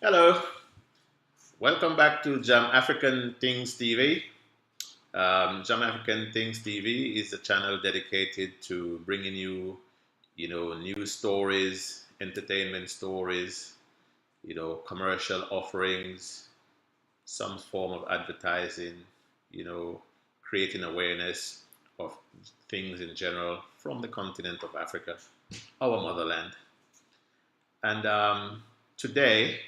Hello, welcome back to Jam African Things TV. Jam African Things TV is a channel dedicated to bringing you, news stories, entertainment stories, commercial offerings, some form of advertising, you know, creating awareness of things in general from the continent of Africa, our motherland. And today,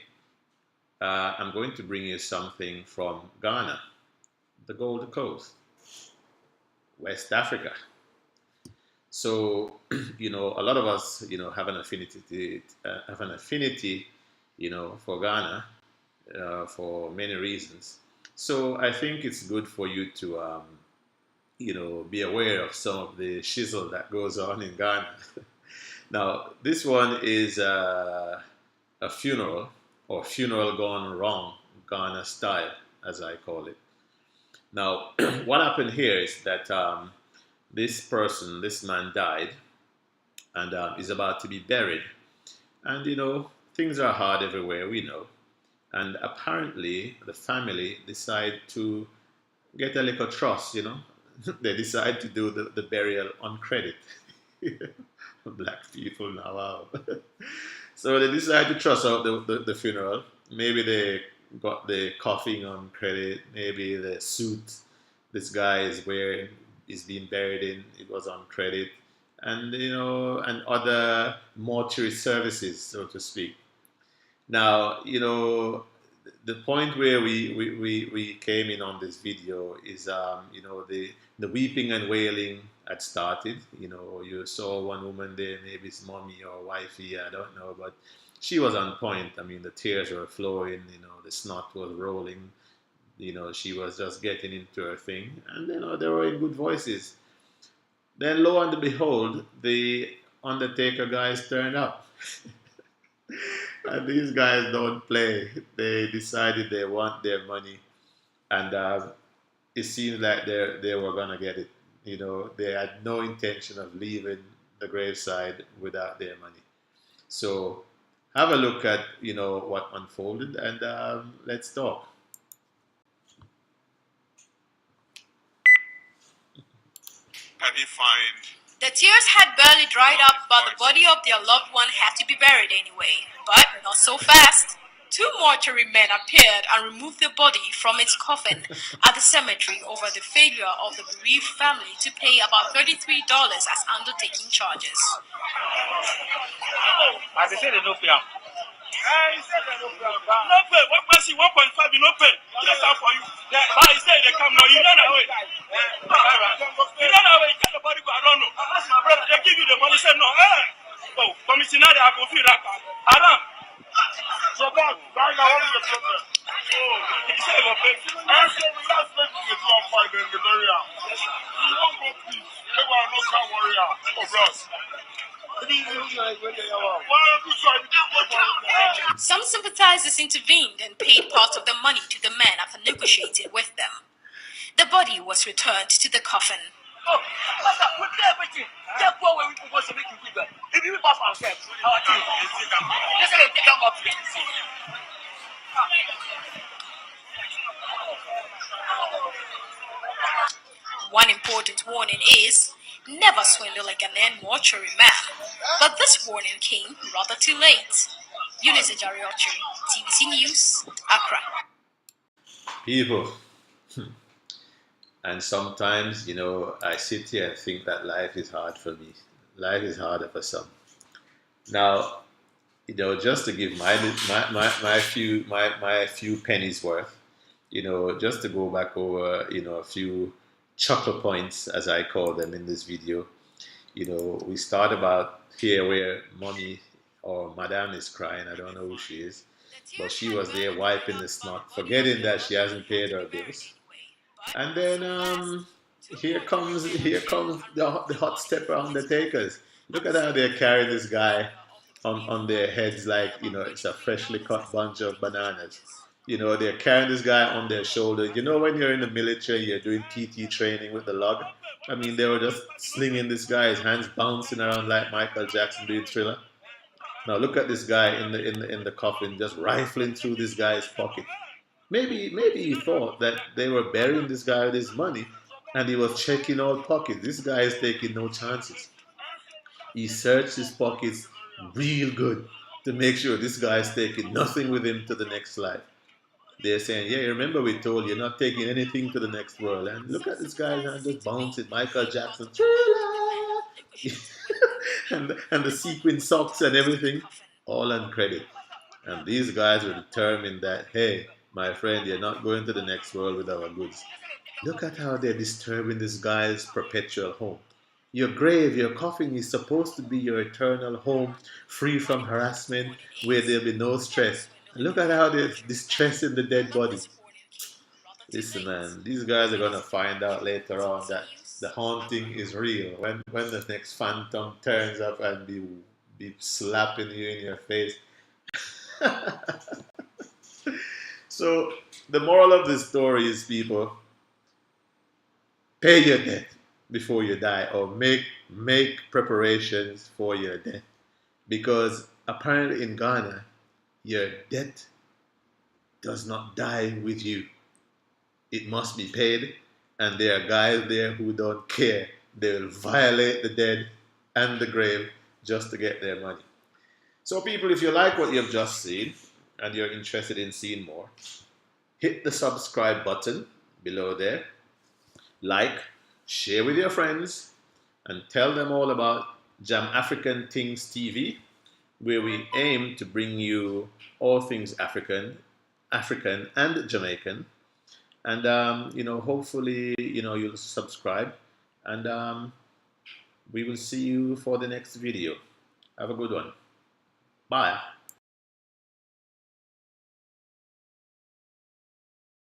I'm going to bring you something from Ghana, the Gold Coast, West Africa. So, a lot of us, have an affinity for Ghana for many reasons. So I think it's good for you to, be aware of some of the shizzle that goes on in Ghana. Now, this one is a funeral or funeral gone wrong, Ghana style, as I call it. Now, what happened here is that this man died and is about to be buried. And, things are hard everywhere, we know. And apparently, the family decide to get a little trust. They decide to do the burial on credit. Black people now, wow. So they decide to trust out the funeral. Maybe they got the coffin on credit. Maybe the suit this guy is wearing is being buried in, it was on credit. And, and other mortuary services, so to speak. Now, the point where we came in on this video is, the weeping and wailing had started. You saw one woman there, maybe it's mommy or wifey, I don't know, but she was on point. I mean, the tears were flowing, the snot was rolling. She was just getting into her thing, and they were in good voices. Then, lo and behold, the Undertaker guys turned up. And these guys don't play. They decided they want their money, and it seems like they were gonna get it. They had no intention of leaving the graveside without their money. So have a look at what unfolded, and let's talk. Can he find? The tears had barely dried up, but the body of their loved one had to be buried anyway. But not so fast. Two mortuary men appeared and removed the body from its coffin at the cemetery over the failure of the bereaved family to pay about $33 as undertaking charges. As they say, they don't pay. He said they don't pay. No pay. What was he? 1.5, you no pay. That's how for you. But he said they come now. You don't know it. You don't know it. You can't nobody go. I don't know. They give you the money. Say no. Oh, commissioner, I go feel that. Adam. So that right now, what is the problem? Oh, he said he will pay. I said we last make you do on fight in the area. You won't go please. Everyone knows how warrior. Oh, bros. Some sympathizers intervened and paid part of the money to the men after negotiating with them. The body was returned to the coffin. Oh, one important warning is never swindle a Ghanaian mortuary man. But this warning came rather too late. Eunice Jariochi, TVC News, Accra. People. And sometimes, I sit here and think that life is hard for me. Life is harder for some. Now, just to give my few pennies worth, just to go back over, a few chuckle points, as I call them in this video. We start about here where mommy or madame is crying. I don't know who she is, but she was there wiping the snot, forgetting that she hasn't paid her bills. And then here comes the hot stepper undertakers. Look at how they're carrying this guy on their heads like it's a freshly cut bunch of bananas. They're carrying this guy on their shoulder. When you're in the military, you're doing PT training with the lug. I mean, they were just slinging this guy, his hands bouncing around like Michael Jackson doing Thriller. Now look at this guy in the coffin, just rifling through this guy's pocket. Maybe he thought that they were burying this guy with his money, and he was checking all pockets. This guy is taking no chances. He searched his pockets real good to make sure this guy is taking nothing with him to the next life. They're saying, yeah, remember we told you, you're not taking anything to the next world. And look at this guy now just bouncing, Michael Jackson, Thriller! and the sequin socks and everything, all on credit. And these guys were determined that, hey, my friend, you're not going to the next world with our goods. Look at how they're disturbing this guy's perpetual home. Your grave, your coffin is supposed to be your eternal home, free from harassment, where there'll be no stress. And look at how they're distressing the dead body. Listen, man, these guys are gonna find out later on that the haunting is real. When the next phantom turns up and be slapping you in your face. So the moral of the story is, people, pay your debt before you die, or make preparations for your death, because apparently in Ghana your debt does not die with you. It must be paid, and there are guys there who don't care. They will violate the dead and the grave just to get their money. So people, if you like what you've just seen and you're interested in seeing more, hit the subscribe button below there, like, share with your friends, and tell them all about Jam African Things TV, where we aim to bring you all things African and Jamaican. And hopefully, you'll subscribe, and we will see you for the next video. Have a good one. Bye.